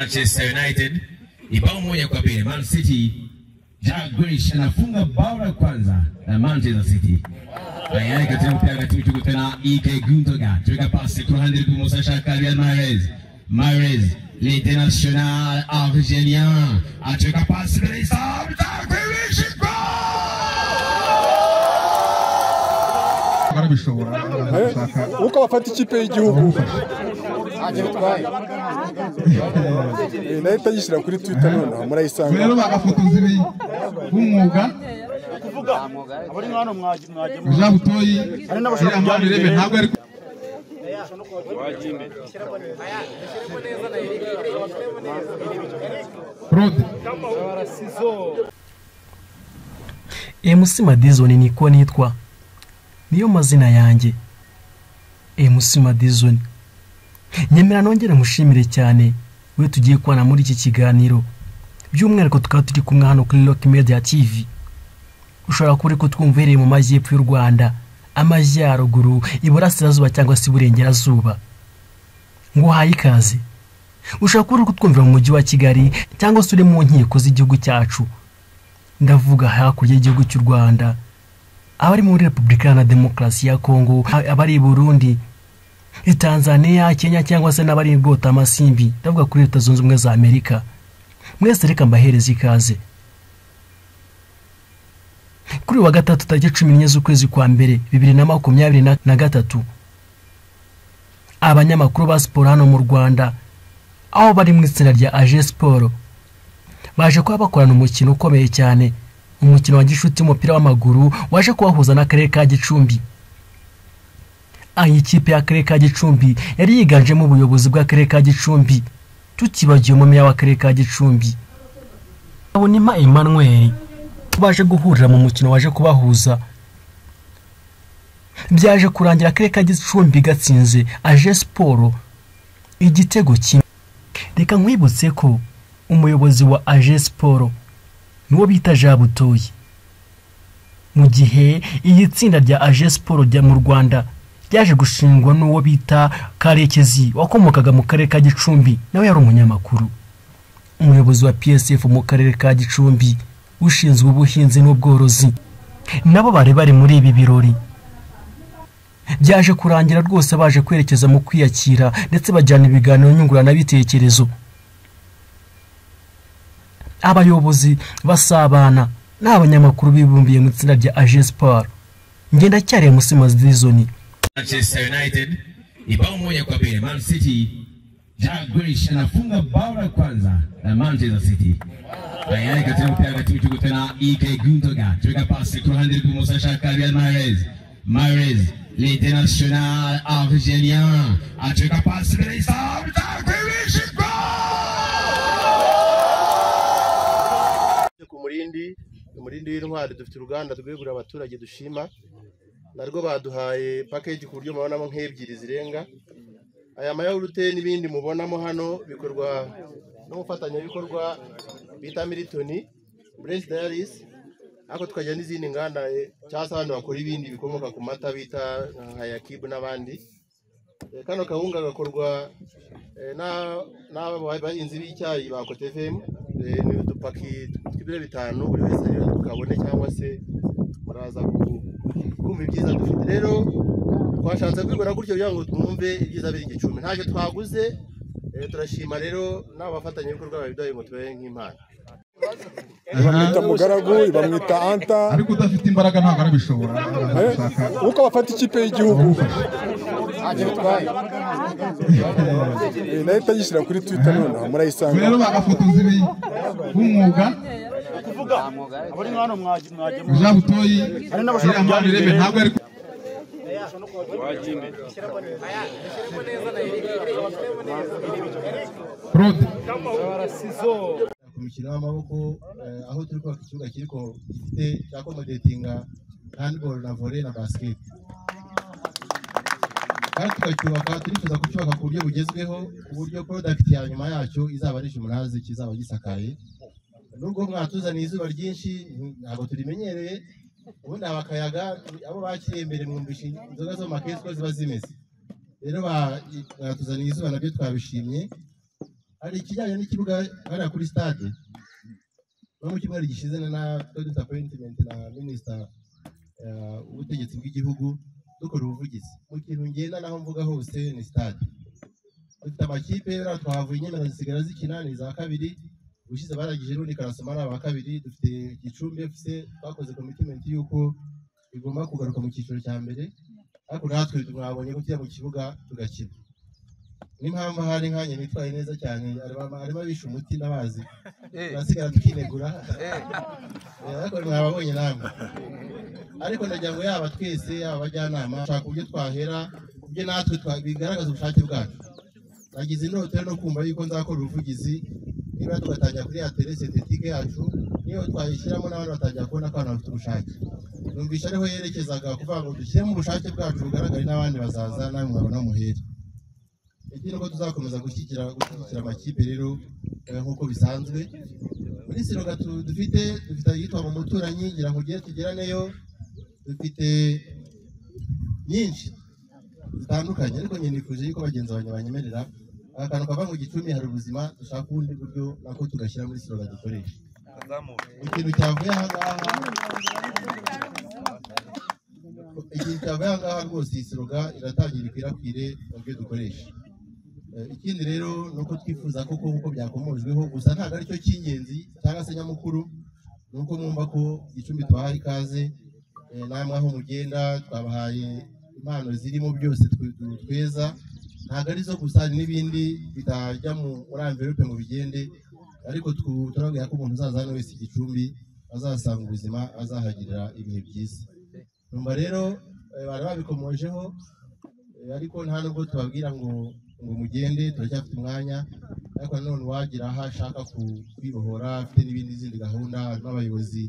Manchester United ni bao moja kwa bila. Man City, Jack Grealish anafunga bao la kwanza na Manchester City. Haya katika mpira kati tukutana Ike Gundogan. Tuweka pasi kwa handi kwa Musa Shakari Mahrez, l'international algérien. Tuweka pasi kwa Jack Grealish. Uko bafata ikipe y'igihugu nahita yishyira kuri Twitter none murayisanga rero bagafotoza ibi b'umwuga Jean Butoyi Amandrebe ntabwo ari MC Madizoni niko nitwa niyo mazina yanjye MC Madizoni. Nyemera nongere mushimire cyane we tugiye kwana muri iki kiganiro by'umwihariko tukaba turi kumwe hano kuri Rock Media TV. Ushobora kuri kutwumvereye mu majyepfo y'u Rwanda, amajyaruguru, iburasirazuba cyangwa se iburengerazuba. Ngo hayi ikaze. Ushobora kuri kutwumvira mu mujyi wa Kigali cyangwa se uri mu nkiko z'igihugu cyacu. Ndavuga hakurya y'igihugu cy'u Rwanda, abari muri Repubulika ya Demokarasi ya Kongo, abari Burundi, Tanzania, Kenya cyangwa se n'abari Bota Masimbi. Ndavuga kuri Leta Zunze Ubumwe za Amerika. Mwese reka mbahereze ikaze. Kuri wa gatatu tariki 14 z'ukwezi kwa mbere 2023, abanyamakuru ba siporo hano mu Rwanda aho bari mu itsinda rya AG Sport baje kuba bakorana umukino ukomeye cyane, umukino wa gishuti umupira w'amaguru waje kubahuza n'akarere ka Gicumbi. Ikipe y'akarere ka Gicumbi yari yiganjemo ubuyobozi bw'akarere ka Gicumbi, tutibagiye umumeya w'akarere ka Gicumbi Abonima Emmanuel baje guhurira mu mukino waje kubahuza. Byaje kurangira akarere ka Gicumbi gatsinze AG Sport igitego kimwe. Reka nkwibutse ko umuyobozi wa AG Sport niwo bita Jean Butoyi, mu gihe iyi tsinda rya AG Sport rya mu Rwanda ryaje gushingwa n'uwo bita Karekezi wakomokaga mu karere ka Gicumbi, nawe yari umunyamakuru. Umuyobozi wa PSF mu karere ka Gicumbi ushinzwe ubuhinzi n'ubworozi nabo bari muri ibi birori. Byaje kurangira rwose baje kwerekeza mu kwiyakira ndetse bajyana ibiganiro nyungurana bitekerezo. Abayobozi basabana n'abanyamakuru bibumbiye mu itsinda rya AG Sport. Ngenda cyari MC Madizoni. Manchester United ni bao moja kwa bila. Man City, Jack Grealish anafunga bao la kwanza na Manchester City. Haya katika mpira kati tukutana Ike Gundogan. Tuweka pasi kwa handi kwa Musa Shakari Mahrez, l'international algérien. Tuweka pasi kwa Jack Grealish. Umurindi w'intwari dufite uruganda rwegura abaturage dushima, narwo baduhaye package ku buryo mubonamo nk'ebyiri zirenga. Aya mayawurute n'ibindi mubonamo hano bikorwa n'umufatanyabikorwa bita Milton Brest Dairies, ariko tukajya n'izindi nganda cyangwa abantu bakora ibindi bikomoka ku mata bita nka Yakibu n'abandi. Kano kawunga gakorwa n'abahinzi b'icyayi ba Cote FM. Ni udupaki tw'ibiro 5 buri wese tukabone, cyangwa se muraza kumva ibyiza dufite. Rero twashatse kwigura gutyo kugira ngo twumve ibyiza biri Gicumbi. Ntacyo twaguze, turashima rero n'abafatanyabikorwa babiduhaye ngo tubahe nk'impano. bamwita mugaragu, bamwita Anta, ariko udafite imbaraga ntabwo arabishobora. uko bafata ikipe y'igihugu nahita yishyira kuri Twitter none murayisanga rero bagafotoza ibi b'umwuga Jean Butoyi Amandrebe ntabwo ari kumukino w'amaboko, aho turi kubaka ikibuga kiriko gifite cyakomodatinga handball na volley na basket. Kandi tukacyubaka, turifuza kucyubaka ku buryo bugezweho, ku buryo product ya nyuma yacyo izaba ari umunazi kizaba gisakaye. Nubwo mwatuzaniye izuba ryinshi ntabwo turimenyereye, ubundi abakayaga abo bakiriye imbere mwumvisha inzoga zo makesi ko ziba zimeze. Rero batuzaniye izuba nabyo twabishimye. hari ikijyanye n'ikibuga hariya kuri stade no mu cyumweru gishize na appointment na minisita w'ubutegetsi bw'igihugu dukora ubuvugizi mu kintu ngenda naho mvuga hose ni stade. Dufite amakipe twahavuye inyemera zisigara zikina ni za kabiri, ubushize baragije n'undi karasoma ari aba kabiri. Dufite Gicumbi FC twakoze commitment y'uko igomba kugaruka mu cyiciro cya mbere, ariko natwe twabonye ko tujya mu kibuga tugakina. N'impamvu hari nkanye nitwaye neza cyane, arimo abisha umuti n'abazi basigara tukinegura, ariko mwababonye namwe. Ariko ndagira ngo yaba twese yaba abajyanama nshaka uburyo twahera kubyo natwe bigaragaza ubushake bwacu. Nagize indoto no kumva yuko nzakora ubuvugizi niba tugatangira kuri ya tele sintetike yacu, niyo twayishyiramo n'abandi batangira kubona ko abantu bafite ubushake. Numvisha ariho yerekezaga kuvuga ngo dushyiremo ubushake bwacu bugaragare n'abandi bazaza nawe mwabona muhere. Ikindi nuko tuzakomeza gushyigikira amakipe rero nk'uko bisanzwe. Muri Siroga dufite yitwa mu muturanyi, ngira ngo ugiye tugeraneyo, dufite nyinshi zitandukanye, ariko nyine nifuje yuko bagenzi banjye banyemerera akantu kava mu Gicumbi hari ubuzima, dushaka ubundi buryo nako tugashyira muri Siroga dukoresha. Ikintu cyavuye aha ngaha rwose iyi Siroga iratangira ikwirakwire mu byo dukoresha. Ikindi rero ni uko twifuza koko nk'uko byakomojweho, gusa ntabwo aricyo cy'ingenzi cyangwa se nyamukuru, ni uko mwumva ko Gicumbi tubahaye ikaze, namwe aho mugenda twabahaye impano zirimo byose tweza, ntabwo arizo gusa n'ibindi bitajya muri amverope ngo bigende, ariko turabwira ko umuntu uzaza hano wese Gicumbi azasanga ubuzima, azahagirira ibihe byiza. Numva rero bari babikomojeho, ariko nta nubwo tubabwira ngo mugende, turacyafite umwanya, ariko nanone wagira aho ashaka kwibohora afite n'izindi gahunda n'abayobozi